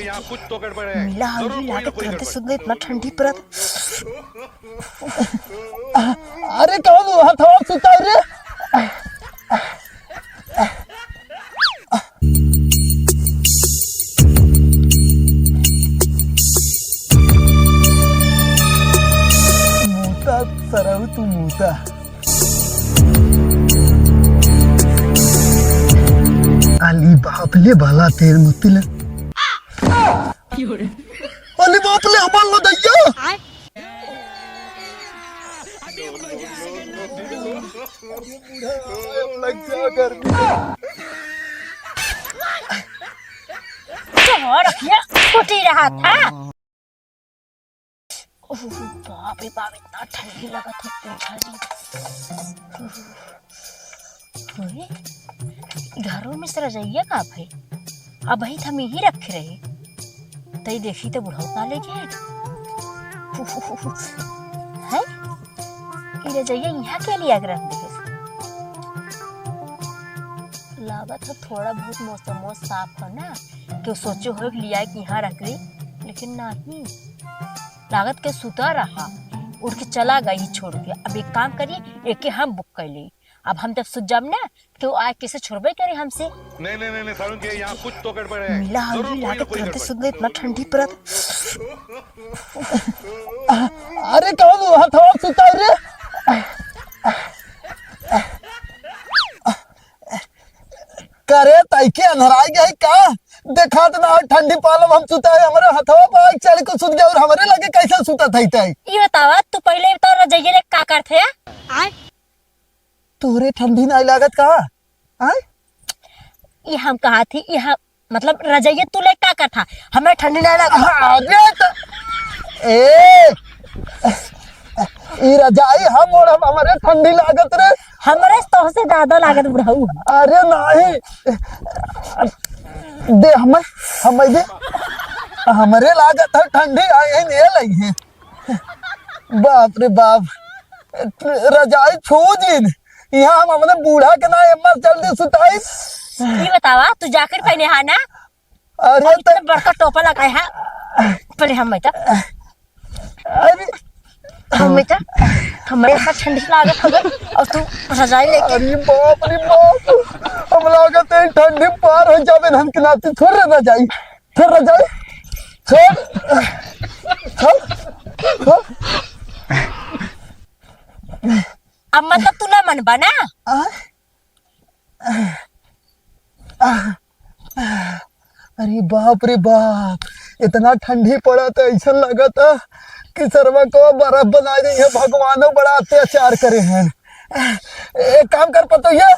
यहाँ कुछ तो गड़बड़ है। मिला हल्दी लाके तुरंत सुन इतना ठंडी परत। अरे कौन हथवा सुता रे? मूता सरहु तू मूता। अली बाप ले भला तेर मुतिल। अली बाप ले हमार लो दैया। लग जा गर्मी। तो रखिया फूटी रहा था। बाप रे बाप इतना ठंडी लगा था पूछा नहीं। घरों में से रजाइया का भाई अब ही हम यही रखे रहे तई देखी तो बुढ़ाऊ ना लेके है ये रजाइया यहाँ के लिए आग्रह देखे लागत है थोड़ा बहुत मौसम साफ है ना कि सोचो हो लिया कि यहाँ रख ली लेकिन नहीं लागत के सुता रहा उड़ के चला गई छोड़ के। अब एक काम करिए एक हम बुक कर ली अब हम जब सुत जाम ना तो आए कैसे छोड़बे करे हमसे। नहीं सारुण के यहाँ कुछ तो गड़बड़ है। मिला हल्दी लाके तुरंत सुन इतना ठंडी परत। अरे कौन हथवा सुता रे? करे तैके अंधराई गई का देखा तो ना ठंडी पालम हम सुता है हमारे हथवा पर चल को सुत गया और हमारे लगे कैसे सुता था तई। ये बतावा तू पहले तो रजाइया ले का करथे आय तोरे ठंडी नहीं लागत का आय ये हम कहा थी यहाँ मतलब रजाइया तू ले का था हमें ठंडी नहीं लगा। अरे ए ई रजाई हम और हमारे ठंडी लागत रे हमारे तो से ज्यादा लागत बुढ़ाऊ। अरे नहीं दे हम दे हमारे लागत है ठंडी आई ले लई है। बाप रे बाप रजाई छोजिन यहाँ हम अपने बूढ़ा के ना एम्मा जल्दी सुताई। ये बतावा तू जाकर पहने हा ना अरे तो बड़का टोपा लगाए है पहले हम बेटा अरे हम बेटा हमारे यहाँ ठंडी लागत हो गई और तू रजाई लेके। अरे बाप रे बाप हम लागत है ठंडी पार हो जावे हम के नाते छोड़ रजाई छोड़ रजाई छोड़ अब मतलब तू ना मन बना अरे बाप रे बाप इतना ठंडी पड़ा तो ऐसा लगा था कि सर्वा को बर्फ बना रही है भगवानों बड़ा अत्याचार करे हैं। एक काम कर पतो ये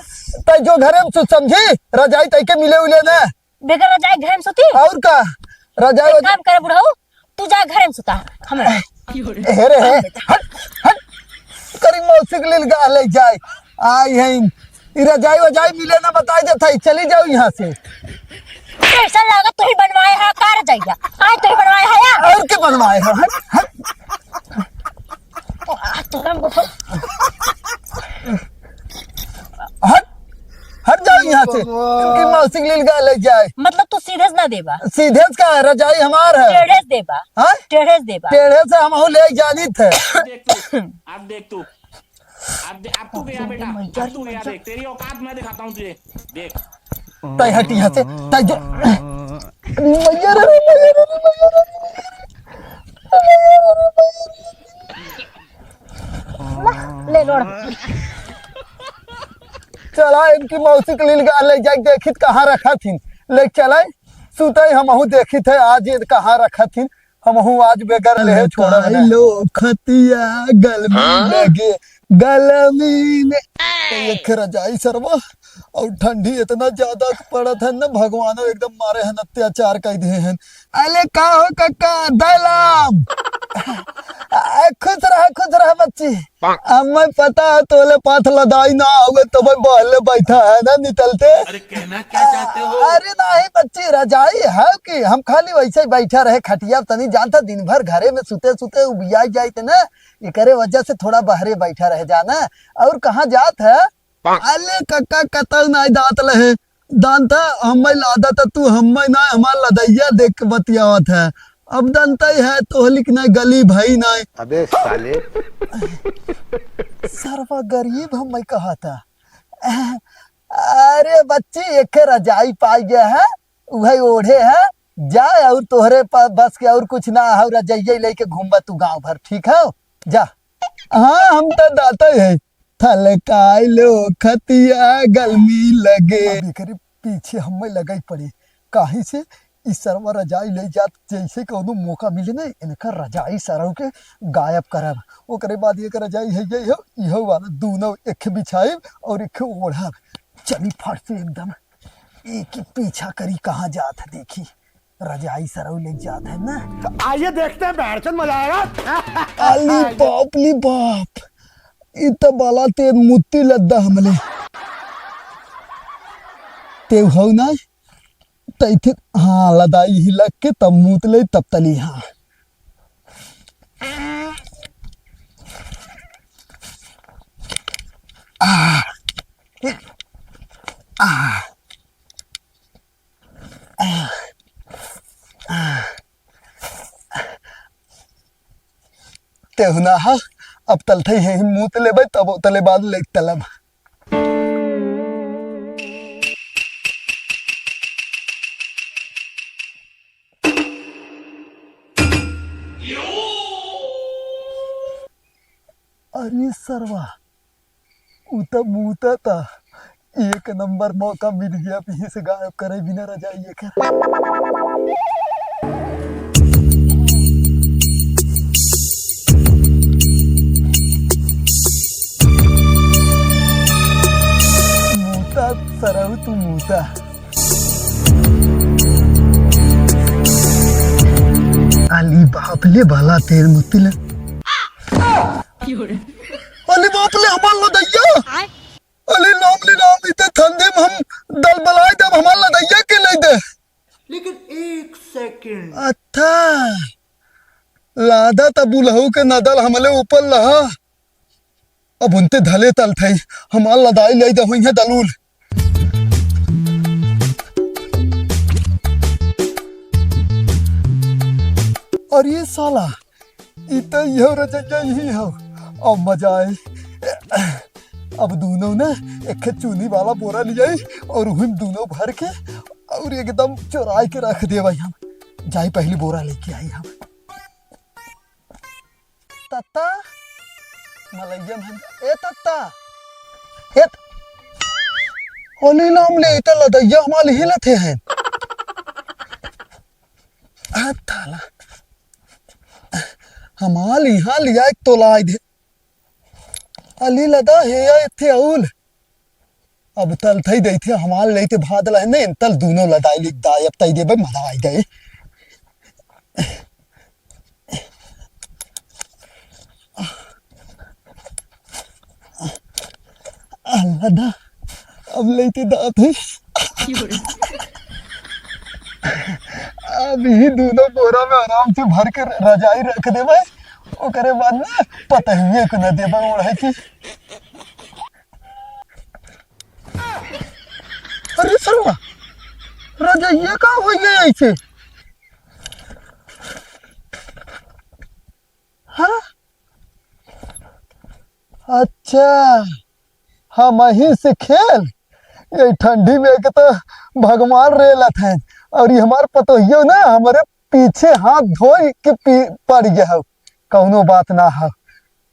तय जो घरे में समझी रजाई तय के मिले उले ना बेगर रजाई घर में सुती और का रजाई काम कर बुढ़ाऊ तू जा घर में सुता हमें हेरे है हट करी मौसी के लिए गा ले जाए आई है रजाई वजाई मिले ना बताई देता चली जाओ यहाँ से। ऐसा लागत तू ही बनवाए है का रजाइया आज तू ही बनवाए है या और के बनवाए है हट हट जाओ यहाँ से इनकी मौसी के लिए गा ले जाए। मतलब तू सीधे ना देबा सीधे का है रजाई हमार है टेढ़े से देबा हाँ टेढ़े से देबा टेढ़े से हम ले जानी थे। देख तू अब तू गया बेटा अब तू गया देख तेरी औकात मैं दिखाता हूँ तुझे देख तय हट यहाँ से तय जो मैया रे ले लोड़ चला इनकी मौसी के लिए ले जाए देखित कहाँ रखा थी ले चला सुते हमहू देखी थे आज ये कहाँ रखा थी हमहू आज बेगर ले छोड़ा लो खतिया गलमी लगे गलमी में एक रजाई सरवा और ठंडी इतना ज्यादा पड़ा था ना भगवानों एकदम मारे हैं अत्याचार कर दिए हैं। अरे का हो काका दलाम खुश रहा बच्ची हमें पता है तोले पाथ लदाई ना होगे तो भाई बहले बैठा है ना निकलते। अरे कहना क्या चाहते हो? अरे नहीं बच्ची रजाई है कि हम खाली वैसे ही बैठा रहे खटिया तनी जानता दिन भर घरे में सुते सुते उबिया जाते ना ये करे वजह से थोड़ा बाहरे बैठा रह जाना और कहाँ जात है। अरे कक्का कतल नहीं दात लहे दानता हमें लादा था तू हमें ना हमार लदैया देख के बतियावत है। अब दानता ही है तो लिख ना गली भाई ना। अबे साले सरवा गरीब हमें कहा था। अरे बच्ची एक रजाई पाई गया है वही ओढ़े है जा और तोहरे पास बस के और कुछ ना है रजाइया लेके घूमबा तू गांव भर ठीक है जा। हाँ हम तो दाता है थलकाई लो खतिया गलमी लगे करे पीछे हमें लगा पड़े काहे से इस सरवा रजाई ले जात जैसे कोनो मौका मिले ना इनका रजाई सरव के गायब करब ओकरे बाद एक रजाई है यही वाला दोनों एक बिछाई और एक ओढ़ब चली फट से एकदम एक ही पीछा करी कहाँ जात है देखी रजाई सरव ले जात है ना। आइए देखते हैं बैठचंद मजा आएगा। अली बाप इत बाला ते मुत्ती लद्दा हमले ते हो ना तैथे हाँ लदाई ही लग के तब मूत ले तब तली हाँ ते हुना हा अब तल थे है मुंह तले भाई तब तले बाद ले तलब अरे सरवा उता मुता था एक नंबर मौका मिल गया पीछे से गायब करे बिना रजाई कर। सरहु तू मूता अली बाप ले भला तेर मुतिल अली बाप ले हमार लदैया अली नाम इते ठंडे में हम दल बलाए तब हमार लदैया के ले दे लेकिन एक सेकंड अच्छा लादा तबुलहू के नदल हमले ऊपर लहा अब उनते धले तल थे हमार लदाई ले दे हुई है दलूल और ये साला इतना यह रचना यही है अब मजा आए अब दोनों ना एक चूनी वाला बोरा ले जाए और हम दोनों भर के और एकदम चुराई के रख दे भाई हम जाए पहले बोरा लेके आई हम तत्ता मलैया ए तत्ता ए ओली नाम ले इतना लदैया हमारे हिलते हैं थाला हमाल यहाँ लिया एक तोलाई दे अली लदा है या इथे औल अब तल थई दे थे हमाल लेते भादल है ने तल दोनों लदाई लिख दायब तई दे मजा आई गए लदा अब लेते दात है अब ही दोनों बोरा में आराम से भर कर रजाई रख दे भाई ओकरे बाद ना पता ही को न देबा ओढ़े की अरे सरवा रजाइया का हो गया ऐसे हाँ अच्छा हम ही से खेल ये ठंडी में के तो भगवान रेलत है और ये हमारे पतोहियो ना हमारे पीछे हाथ धो के पड़ गया हो कौनो बात ना हो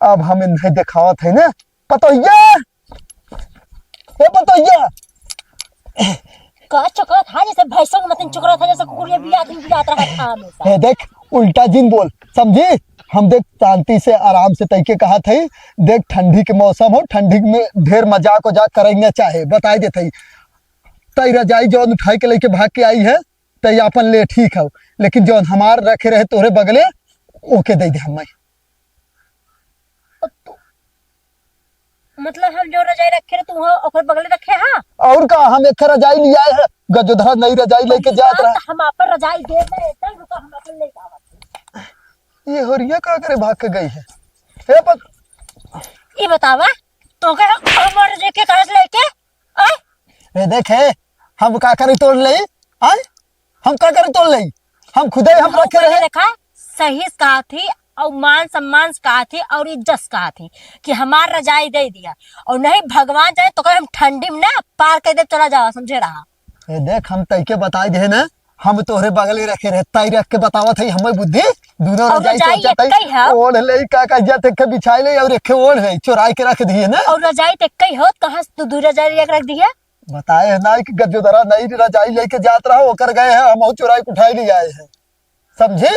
अब हमें नहीं दिखावत है ना पतोहिया पतोहिया का चक्कर था जैसे भैंसों के मतन चक्कर था जैसे कुकुरिया भी आदमी भी आता रहा था हमेशा देख उल्टा जिन बोल समझी हम देख शांति से आराम से तैके कहा थे देख ठंडी के मौसम हो ठंडी में ढेर मजाक वजाक करेंगे चाहे बताई देते तई रजाई जौन उठाई के लेके भाग के आई है तई अपन ले ठीक है लेकिन जौन हमार रखे रहे तोरे बगले ओके दे दे हमें मतलब हम जो रजाई रखे रहे तू ओकर बगले रखे हां और का हम एक रजाई लिया है गजोधर नई रजाई लेके जात रहा हम अपन रजाई दे दे तब रुका हम अपन ले आवत ये होरिया का करे भाग के गई है ए पर ये बतावा तो के हमर जे के काज लेके आ ए देखे हम का करे तोड़ ले आए हम का करे तोड़ ले हम खुदे हम रखे रहे देखा सही कहा थी और मान सम्मान कहा थी और इज्जत कहा थी कि हमार रजाई दे दिया और नहीं भगवान जाए तो कहे हम ठंडी में ना पार कर दे चला जाओ समझे रहा। देख हम तय के बताई दे ना हम तोहरे बगल रखे रहे तई रख के बतावत है हमें बुद्धि दोनों रजाई सोचत ओढ़ ले का जत के बिछाई ले और एक ओढ़ है चुराई के रख दिए ना और रजाई ते कई हो कहां तू दू रजाई रख दिया बताए है ना कि गजोदरा नई रजाई लेके जात रहा होकर गए हैं हम चुराई उठाई ले आए हैं समझे।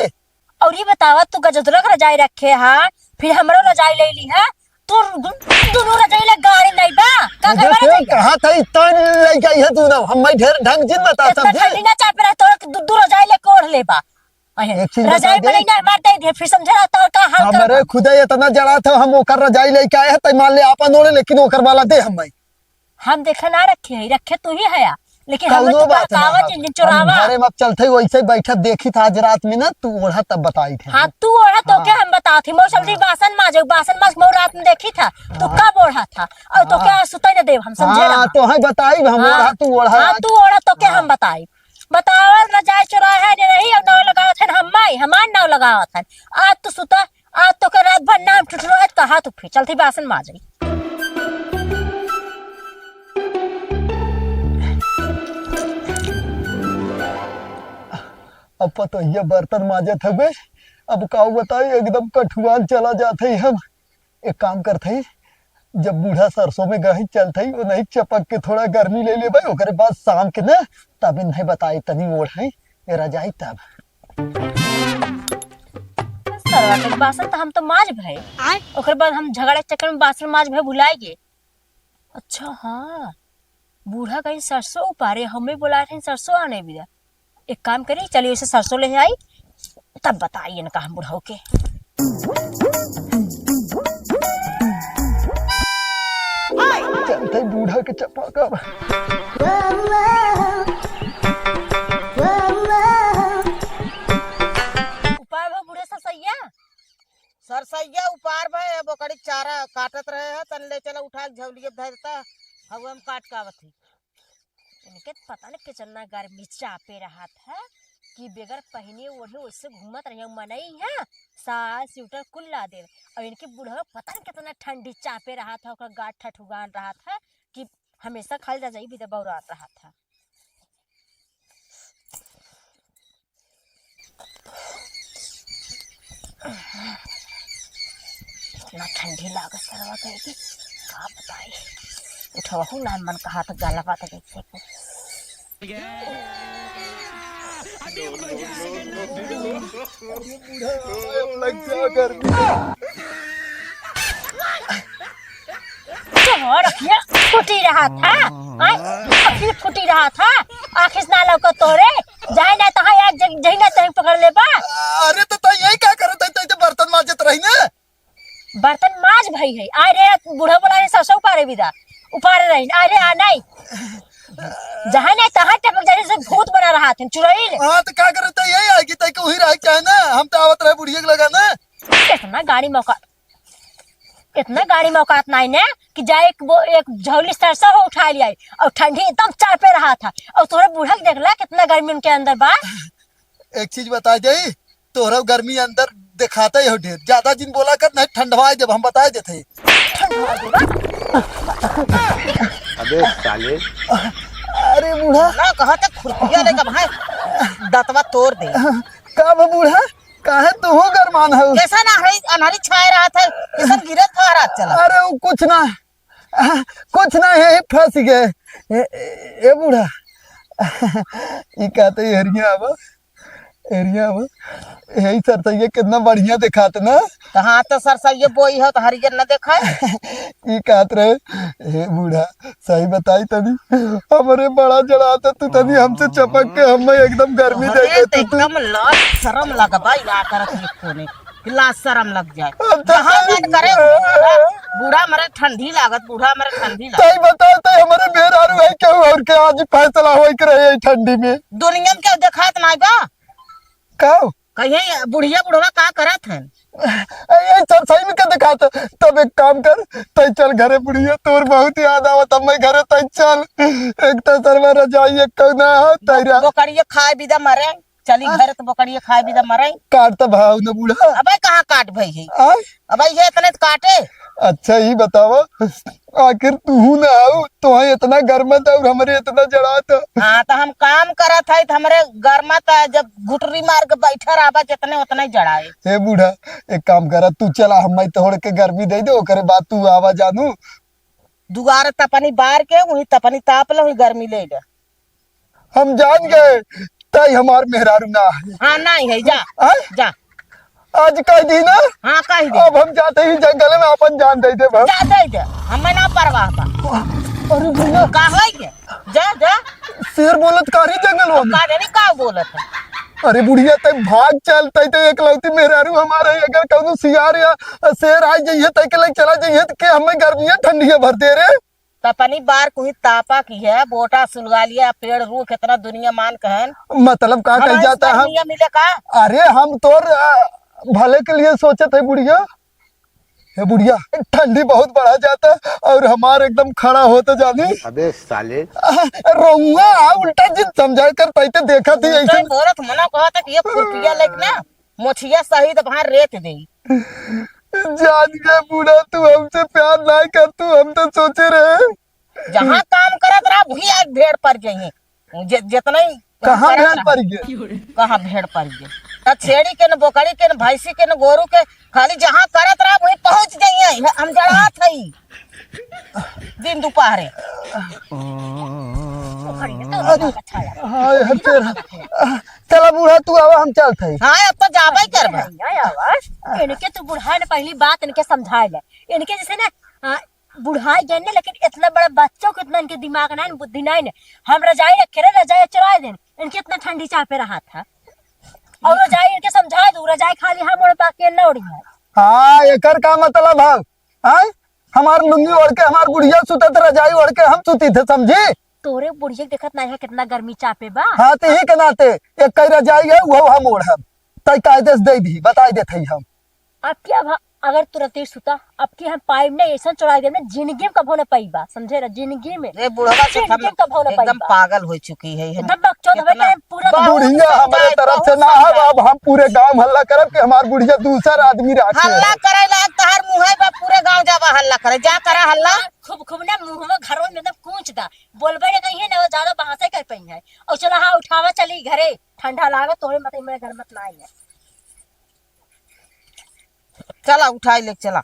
और ये बतावा तू गजोदरा का रजाई रखे हां फिर हमरो रजाई ले ली है तो दोनों रजाई ले गाड़ी नहीं बा का करवा कहां था इतना ले गई है तू ना हम ढेर ढंग जिन बता समझे ठंडी ना चाप रहा तो दू रजाई ले कोड़ ले बा रजाई बने ना मार दे फिर समझे रहा तो का हाल हमरे खुदे इतना जड़ा था हम ओकर रजाई लेके आए हैं त मान ले आपन ओढ़े लेकिन ओकर वाला दे हम देखा ना रखे है रखे तू ही है लेकिन हम तो कागज जिन चुरावा अरे मत चलते वैसे बैठा देखी था आज रात में ना तू ओढ़ा तब बताई थे हां तू ओढ़ा तो क्या हम बताती मोर समझी बासन माज मोर रात में देखी था तू कब ओढ़ा था और तो क्या सुतई न देव हम समझे हां तो है बताई हम ओढ़ा तू ओढ़ा हां तू ओढ़ा तो क्या हम बताई बतावल रजाई चुरा है नहीं और नाव लगावत है हमाई हमार नाव लगावत है आज तो सुता आज तो के रात भर नाम ठुठरो कहा तू फिर चलती बासन माज अब पता ये बर्तन माजत हवे अब का बताई एकदम कठुआन चला जाते हम एक काम करते जब बूढ़ा सरसों में गही चलते वो नहीं चपक के थोड़ा गर्मी ले ले भाई ओकरे बाद शाम के ना तब नहीं बताई तनी ओढ़ाई ये रजाई तब सरवा के बासन तो हम तो माज भई ओकर बाद हम झगड़े चक्कर में बासन माज भई भुलाएगे। अच्छा हाँ बूढ़ा कहीं सरसों उपारे हमें बुलाए थे सरसों आने भी एक काम करिए चलिए उसे सरसों ले आई तब बताइए ना कहा बुढ़ाओ के चलते बूढ़ा के चपाका उपार भा बूढ़े सरसैया उपार भय अब ओकरी चारा काटत रहे है तन ले चला उठा के झौलिए धर देता हव हम काट के आवत थी इनके पता नहीं कितना गर्मी चापे रहा था कि बेगर पहने ओढ़े वैसे घूमत रहे मनई है साल स्वेटर कुल ला दे और इनके बूढ़ा पता नहीं कितना ठंडी चापे रहा था ओकर गाठ ठठुगान रहा था कि हमेशा खाली रजाई भी दबौरात रहा था। इतना ठंडी लागत करवा कहेगी का बताई उठवा ना मन कहा तो गाला बात कैसे को फुटी रहा था आखिर फुटी रहा था आखिर ना लौका तोरे जाए ना तो यार जही ना तही पकड़ ले बा। अरे तो यही क्या करत है तो बर्तन माजत रही ना बर्तन माज भई है आ रे बूढ़ा बोला रे सरसों उपारे विदा उपारे रही आ रे आ नहीं जहां नहीं तहां टपक जाने से भूत बना रहा था चुराई ले। हां तो क्या करत है यही आएगी तई को ही रह के ना हम तो आवत रहे बुढ़िया के लगा ना इतना गाड़ी मौका नहीं ने कि जाए एक झोली सरसों हो उठा लिया और ठंडी एकदम चापे रहा था और तोरा बूढ़ा देख ला कितना गर्मी उनके अंदर बा। एक चीज बता जाई तोरा गर्मी अंदर दिखाता ही हो ढेर ज्यादा दिन बोला कर नहीं ठंडवाए जब हम बताए देते अबे साले अरे बूढ़ा ना कहा तक खुरपिया लेकर भाई दतवा तोड़ दे का बूढ़ा काहे तू हो गरमान है कैसा ना है अनहरी छाए रहा था किसन गिरत था रात चला। अरे वो कुछ ना है फंस गए ए बूढ़ा ये कहते एरिया अब यही सरसैया कितना बढ़िया दिखात ना हाँ तो सरसैया बोई हो तो हरियर न देखा ये कहत रहे हे बूढ़ा सही बताई तनी हमारे बड़ा जड़ा था तू तनी हमसे चपक के हमें एकदम गर्मी दे दे तू एकदम लाज शर्म लगा भाई ना करत ही कोने लाज शर्म लग जाए कहां मत करे बूढ़ा मरे ठंडी लागत बूढ़ा मरे ठंडी लागत सही बताओ तो हमारे बेरारू है क्यों और क्या आज फैसला होई करे ठंडी में दुनिया में क्या दिखात नहीं बा काओ कहीं बुढ़िया बुढ़वा का करत हन? ये चल सही में कर दिखाता। तब एक काम कर, तय चल घरे बुढ़िया, तोर बहुत याद आवत। अब मैं घरे तय चल, एक तो सरवा रजाई एक कौना है तैरा बोकड़िया खाए बिदा मरे, चली घर तो बोकड़िया खाए बिदा मरे। काट तो भाव न बूढ़ा। अबे कहाँ काट भई है? आ? अबे ये इतने तो काटे। अच्छा ही बतावा, आखिर तू ना आओ तो इतना गर्मत और हमरे इतना जड़ात। हाँ तो हम काम करत है तो हमरे गर्मा था, जब घुटरी मार के बैठा रहा जितने उतना ही जड़ाए। हे बूढ़ा, एक काम करा, तू चला, हम तोड़ के गर्मी दे दे, ओकरे बाद तू आवा जानू। दुआर तपनी बार के वही तपनी ताप ले, वही गर्मी ले ले। हम जान गए तय हमार मेहरारू ना है। हाँ नहीं है, जा आ? जा। आज कह दी ना, हाँ कह दे। अब हम जाते ही जंगल में अपन जान दे दे। जा दे दे, हमें ना परवाह बा। अरे भैया, का है ये? जा जा। शेर बोलत कारी जंगल में। का नहीं का बोलत है? अरे बुढ़िया, तय भाग चलते तो एकलौती मेहरारू हमारे, अगर कौनो सियार या शेर आ जाइए तय के लिए चला जाइए तो के हमें गर्मियां ठंडियां भर दे रे। तपनी बार कोई तापा की है, बोटा सुलगा लिया, पेड़ रू कितना दुनिया मान कहन। मतलब का कह जाता है हम? मिले का? अरे हम तोर भले के लिए सोचे थे बुढ़िया। हे बुढ़िया, ठंडी बहुत बढ़ा जाता और हमार एकदम खड़ा होता जानी। अबे साले, रहुआ उल्टा जिद समझा कर तैते देखा थी ऐसे। बोलत मना कहता कि ये फुटिया लेक ना मोछिया सही तो बाहर रेत दे। जान गए बूढ़ा, तू हमसे प्यार ना कर, तू हम तो सोचे रहे। जहाँ काम करत रहा वही आज भेड़ पर गई। जितना ही कहाँ भेड़ पर गए? कहाँ भेड़ पर गए? छेड़ी के न बोकड़ी के न भैंसी के न गोरू के, खाली जहाँ करत रहा वही पहुंच गई। हम जड़ा थी दिन दोपहरे। चला बूढ़ा, तू आवा, हम चलते। हाँ अब तो जाबे करबे। इनके तो बुढ़ा ने पहली बात इनके समझाए ले। इनके जैसे ना बुढ़ाई गए ना, लेकिन इतना बड़ा बच्चों को इतना इनके दिमाग ना, बुद्धि ना। हम रजाई रखे रहे, रजाई चला दें, इनके इतना ठंडी चापे रहा था। और रजाई इनके समझा दू, रजाई खाली हम ओढ़ बाकी न ओढ़ी है। हाँ, एकर का मतलब है? हाँ, हमार लुंगी ओढ़ के हमार बुढ़िया सुतत, रजाई ओढ़ के हम सुती थे, समझी? तोरे बुढ़िया देखत नहीं है कितना गर्मी चापे बा। हाँ तो ही के नाते एक कई रजाई है वो हम ओढ़ब, तय कायदे से दे दी, बता देते हम। अब क्या अगर तुरंत सुता, अब की हम पाइप ने ऐसा चढ़ा दे, जिंदगी में कभो न पाईबा, समझे ना? जिंदगी में रे बुढ़वा से हम एकदम पागल हो चुकी है। पूरा बुढ़िया हमारे तरफ से ना है, अब हम पूरे गांव हल्ला करब कि हमार बुढ़िया दूसरा आदमी रखे। हल्ला करे ला तहर मुंह है, पूरे गांव जावा हल्ला करे, जा करा हल्ला। खूब खूब ना मुंह में घरों में एकदम कूच दा, बोलबे नहीं है ना, ज्यादा बहासे कर पई है। और चला हाँ उठावा चली घरे, ठंडा लागा तोरे मत मेरे घर मत ना आई है। चला उठाई ले चला।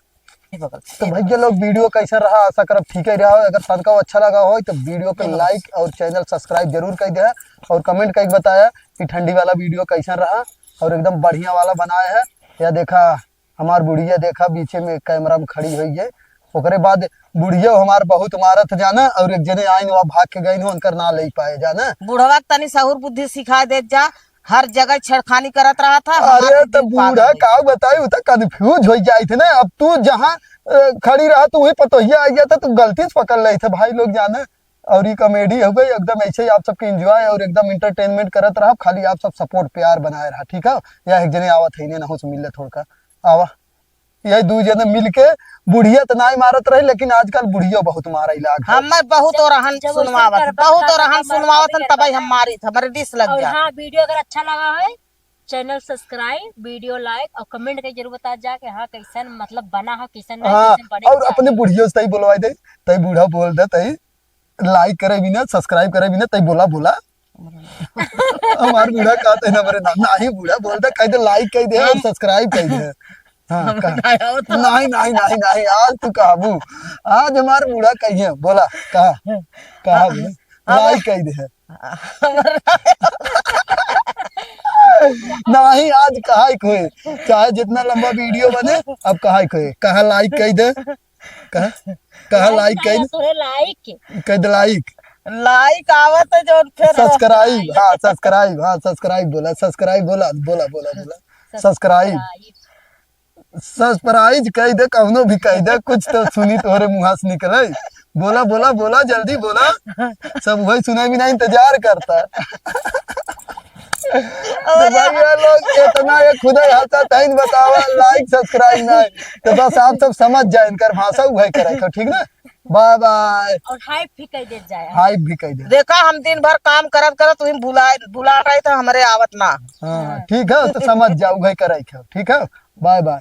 तो भैया लोग, वीडियो कैसा रहा आशा करब ठीक ही रहा हो। अगर सबका अच्छा लगा हो तो वीडियो को लाइक और चैनल सब्सक्राइब जरूर कर दे, और कमेंट करके बताया कि ठंडी वाला वीडियो कैसा रहा और एकदम बढ़िया वाला बनाया है। या देखा हमार बुढ़िया, देखा बीचे में कैमरा में खड़ी हुई है, ओकरे बाद बुढ़िया हमार बहुत मारत जाना, और एक जने आइन वहाँ भाग के गई उनकर ना ले पाए जाना। बुढ़वा तनी सहूर बुद्धि सिखा दे, जा हर जगह छेड़खानी करत रहा था। अरे तो बूढ़ा का बताई, तो कंफ्यूज हो जाए थे ना। अब तू जहाँ खड़ी रहा तू वही पतोहिया आ गया था, तू गलती से पकड़ रही थे भाई लोग जाने। और ये कॉमेडी हो गई एकदम, ऐसे ही आप सबके एंजॉय और एकदम इंटरटेनमेंट करत रहा। खाली आप सब सपोर्ट प्यार बनाए रहा, ठीक है? या एक जने आवत है ना हो मिले थोड़ा आवा, यही दू जने मिल के बुढ़िया तो नहीं मारत रहे, लेकिन आजकल बुढ़िया बहुत मारा लाग। हम बहुत और रहन सुनवावत, बहुत और रहन सुनवावत, तब हम मारी हमारे डिस लग गया। हाँ, वीडियो अगर अच्छा लगा है चैनल सब्सक्राइब, वीडियो लाइक और कमेंट के जरूर बता जा कि हाँ कैसन मतलब बना है, कैसन नहीं, कैसन बने। और अपने बुढ़िया से तई बोलवाई दे, तई बूढ़ा बोल दे, तई लाइक करे भी ना, सब्सक्राइब करे भी ना, तई बोला हमार बूढ़ा कहते ना मेरे नाम नहीं, बूढ़ा बोल दे, कह दे लाइक कह दे और सब्सक्राइब कह दे। हाँ, नहीं नहीं नहीं नहीं, आज तू काबू, आज हमारे बूढ़ा कहिए बोला कहा लाइक कह दे नहीं, आज कहा कोई चाहे जितना लंबा वीडियो बने, अब कहा लाइक कह दे, कहा लाइक कह दे, लाइक आवत है जो फिर सब्सक्राइब, हाँ सब्सक्राइब, हाँ सब्सक्राइब बोला, सब्सक्राइब बोला सब्सक्राइब, सरप्राइज कह दे, कौनो भी कह दे, कुछ तो सुनी तोहरे मुँह से निकले। बोला जल्दी बोला, सब वही सुने भी ना इंतजार करता। तो भैया लोग इतना ये खुदा हंसा तैन बतावा लाइक सब्सक्राइब ना तो बस आप सब समझ जाए इनकर भाषा वही करे ठीक ना। Bye bye. और हाइप भी कह दे जाए। हाइप भी कह दे। देखा हम दिन भर काम करत करत तुम बुला रहे थे हमारे आवत ना। हाँ ठीक है तो समझ जाओ वही करे ठीक है। Bye bye.